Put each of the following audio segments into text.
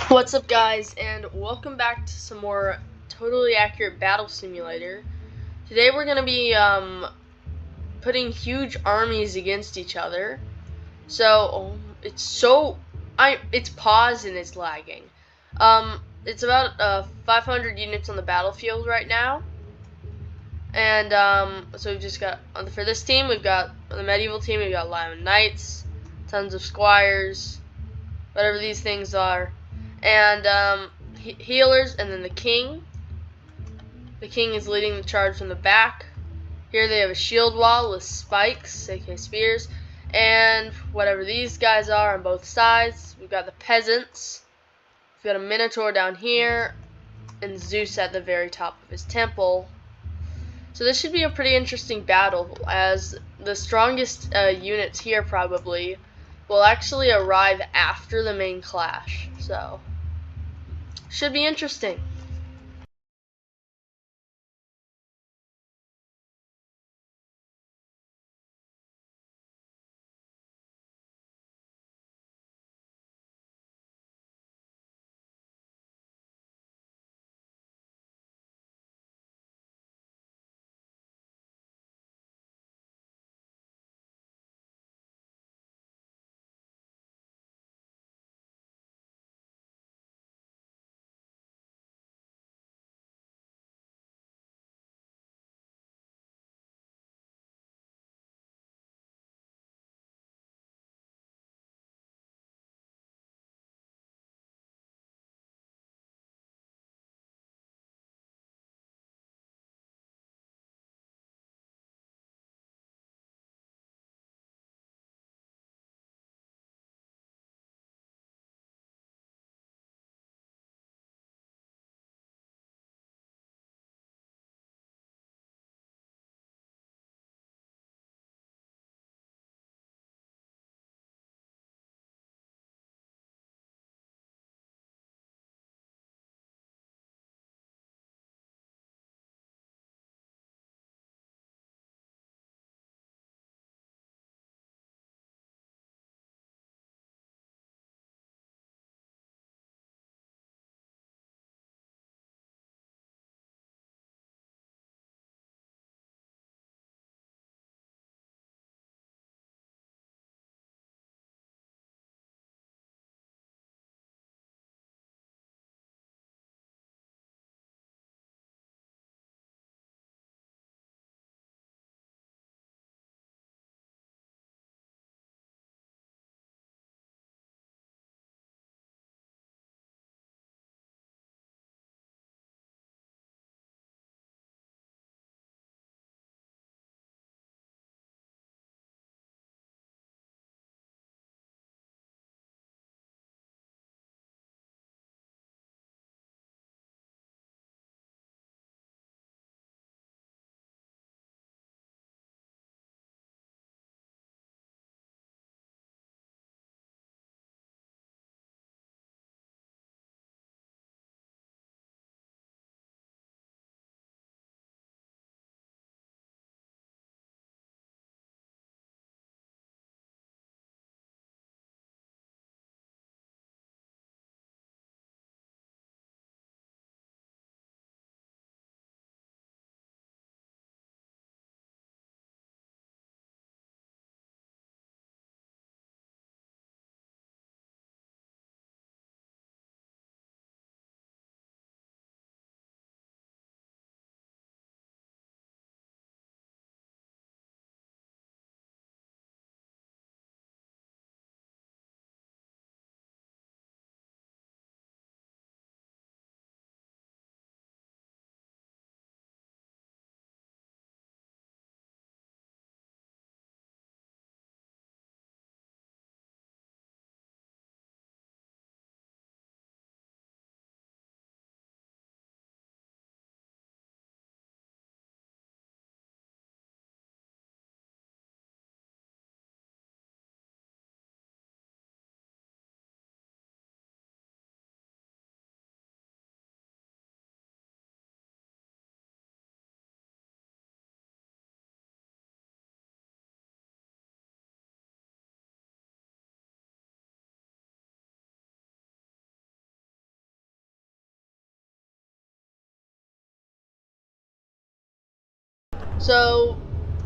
What's up, guys, and welcome back to some more totally accurate battle simulator. Today we're going to be putting huge armies against each other. So it's paused and it's lagging. It's about 500 units on the battlefield right now, and so we've just got for this team we've got the medieval team. We've got lion knights, tons of squires, whatever these things are, and healers, and then the king. The king is leading the charge from the back. Here they have a shield wall with spikes, aka spears, and whatever these guys are on both sides. We've got the peasants. We've got a minotaur down here, and Zeus at the very top of his temple. So this should be a pretty interesting battle, as the strongest units here probably will actually arrive after the main clash. So should be interesting. So,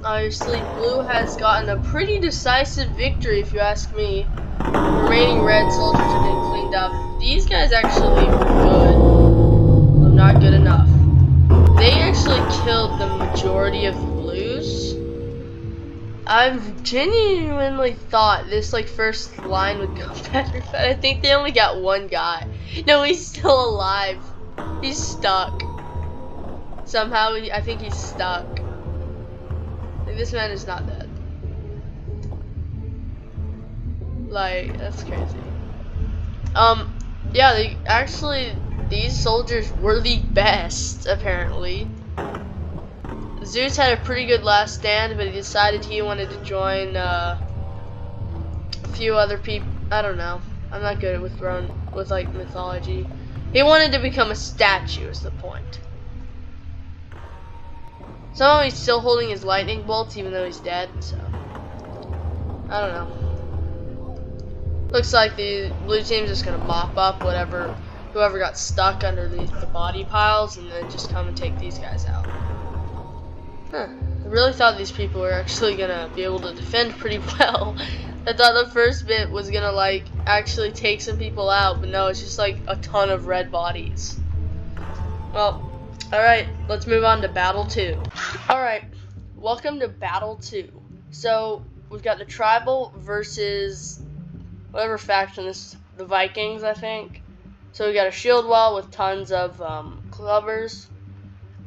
obviously, blue has gotten a pretty decisive victory, if you ask me. Remaining red soldiers are getting cleaned up. These guys actually were good. Well, not good enough. They actually killed the majority of the blues. I've genuinely thought this first line would go better, but I think they only got one guy. No, he's still alive. He's stuck. Somehow, I think he's stuck. This man is not dead. That's crazy. Yeah, these soldiers were the best, apparently. Zeus had a pretty good last stand, but he decided he wanted to join, a few other people. I don't know. I'm not good with mythology. He wanted to become a statue, is the point. Somehow he's still holding his lightning bolts, even though he's dead, so. I don't know. Looks like the blue team's just gonna mop up whoever got stuck under the body piles, and then just come and take these guys out. Huh. I really thought these people were actually gonna be able to defend pretty well. I thought the first bit was gonna actually take some people out, but no, it's just a ton of red bodies. Well, alright, let's move on to Battle 2. Alright, welcome to Battle 2. So, we've got the tribal versus whatever faction this is, the Vikings, I think. So we got a shield wall with tons of clubbers.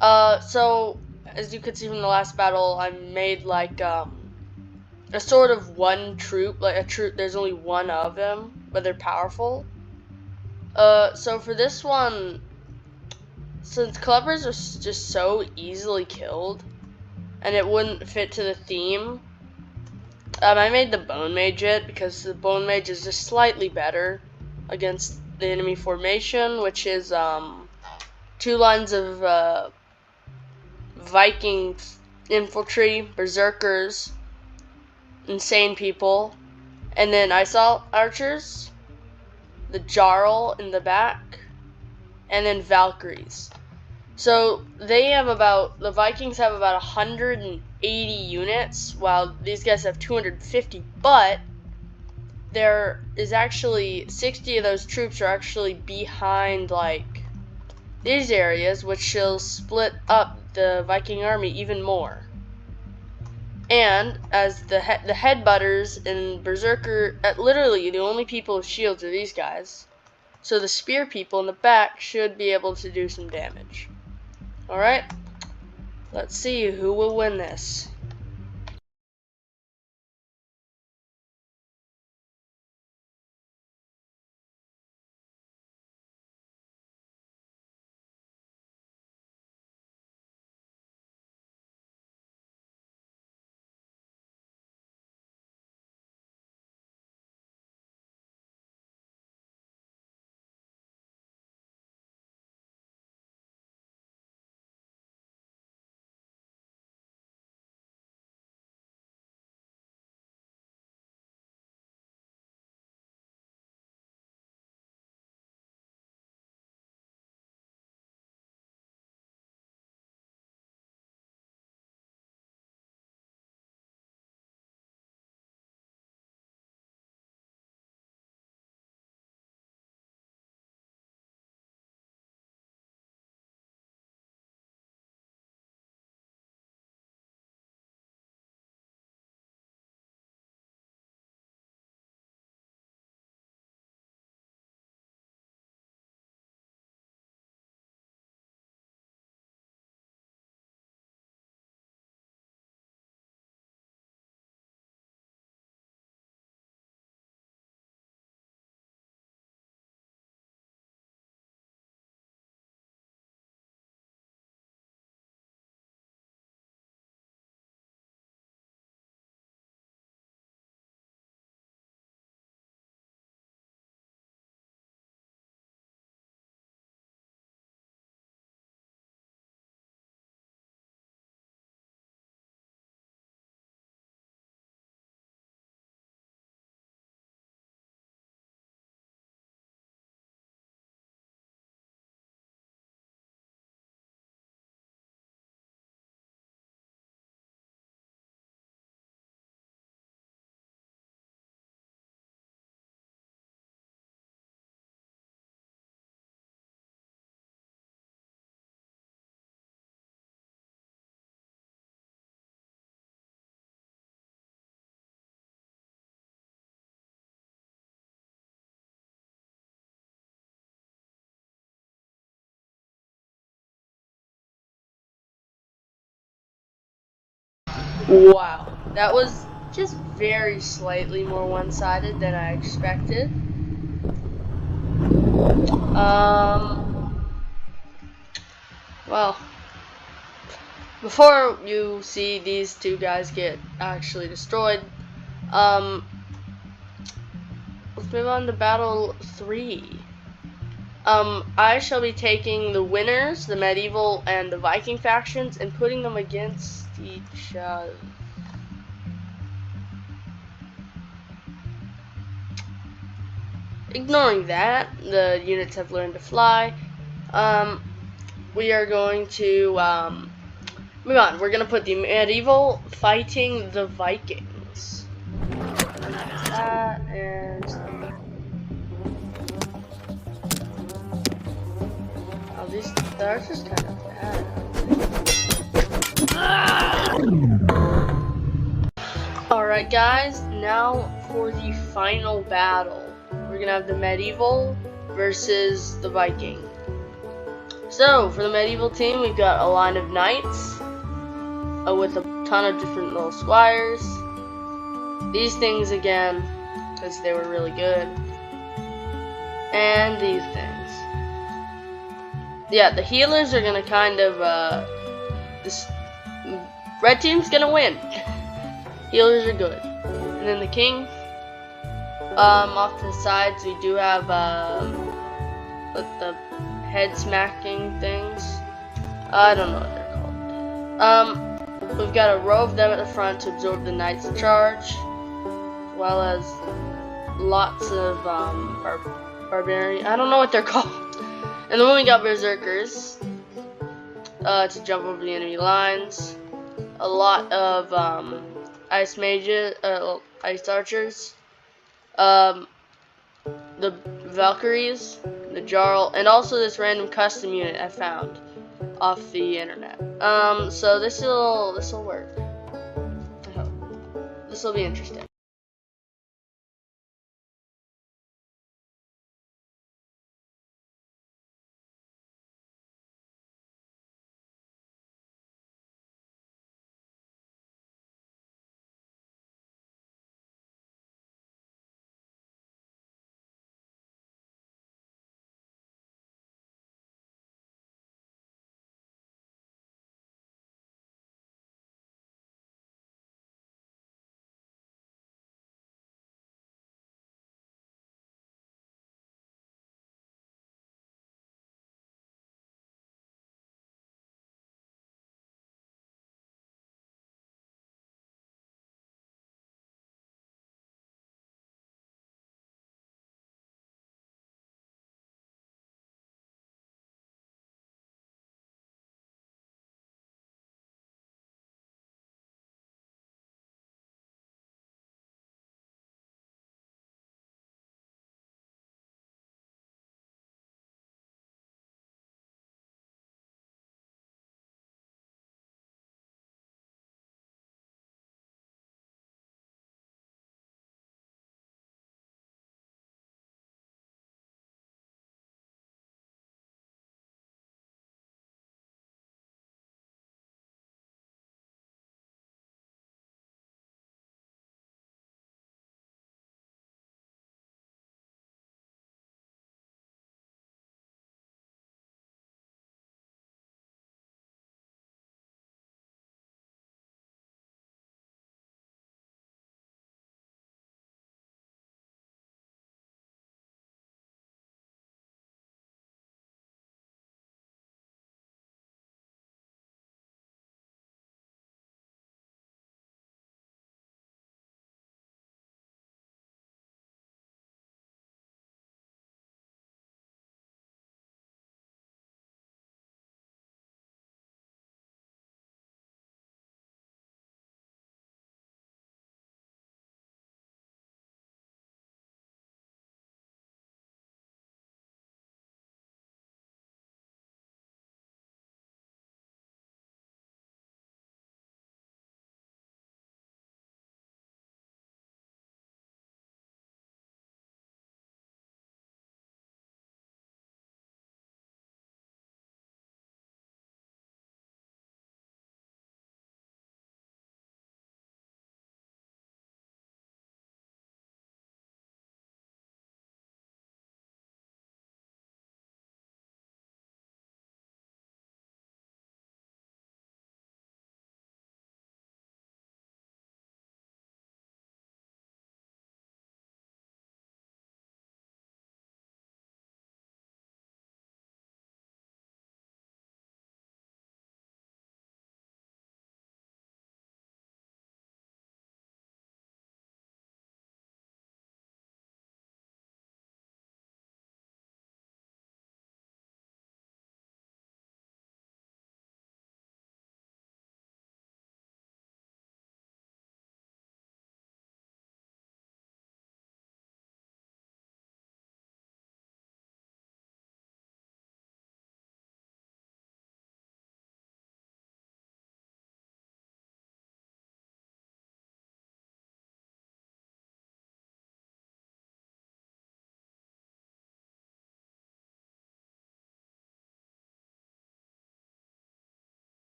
So as you could see from the last battle, I made a sort of one troop, a troop. There's only one of them, but they're powerful. So for this one, since clubbers are just so easily killed, and it wouldn't fit to the theme, I made the Bone Mage it because the Bone Mage is just slightly better against the enemy formation, which is 2 lines of Vikings, infantry, berserkers, insane people, and then ice archers, the Jarl in the back, and then Valkyries. So the Vikings have about 180 units, while these guys have 250, but there is actually 60 of those troops are actually behind these areas, which will split up the Viking army even more. And as the headbutters and berserker, literally the only people with shields are these guys. So the spear people in the back should be able to do some damage. Alright, let's see who will win this. Wow, that was just very slightly more one-sided than I expected. Well, before you see these two guys get actually destroyed, let's move on to battle 3. I shall be taking the winners, the medieval and the Viking factions, and putting them against each other. Ignoring that, the units have learned to fly. We are going to move on. We're going to put the medieval fighting the Vikings. That and oh, they're just kind of bad. Alright guys, now for the final battle. We're gonna have the medieval versus the Viking. So, for the medieval team, we've got a line of knights with a ton of different little squires. These things again, because they were really good. And these things. Yeah, the healers are gonna kind of, this red team's gonna win. Healers are good. And then the king, off to the sides we do have with the head smacking things. I don't know what they're called. We've got a row of them at the front to absorb the knight's charge, as well as lots of barbarian. I don't know what they're called. And then we got berserkers to jump over the enemy lines. A lot of ice mages, ice archers, the Valkyries, the Jarl, and also this random custom unit I found off the internet. So this'll work. I hope. This'll be interesting.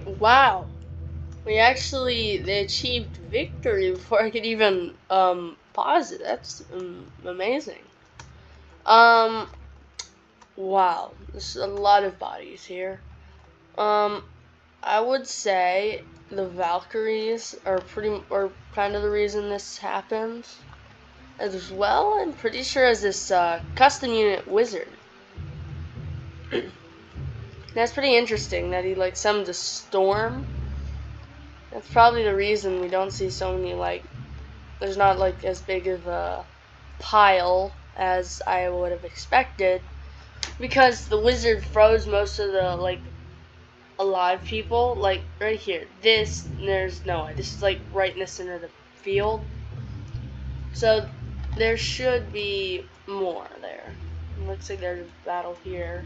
Okay, wow. They achieved victory before I could even pause it. That's amazing. Wow, there's a lot of bodies here. I would say the Valkyries are kind of the reason this happens. As well, I'm pretty sure as this custom unit wizard. That's pretty interesting that he like summoned a storm. That's probably the reason we don't see so many there's not like as big of a pile as I would have expected, because the wizard froze most of the alive people, like right here. There's no way. This is like right in the center of the field. So there should be more there. It looks like there's a battle here.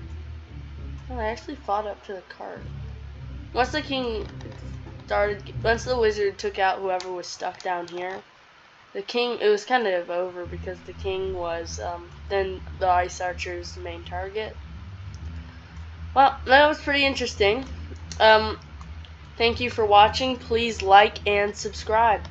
Oh, I actually fought up to the cart. Once the wizard took out whoever was stuck down here, it was kind of over because the king was then the ice archer's main target. Well, that was pretty interesting. Thank you for watching. Please like and subscribe.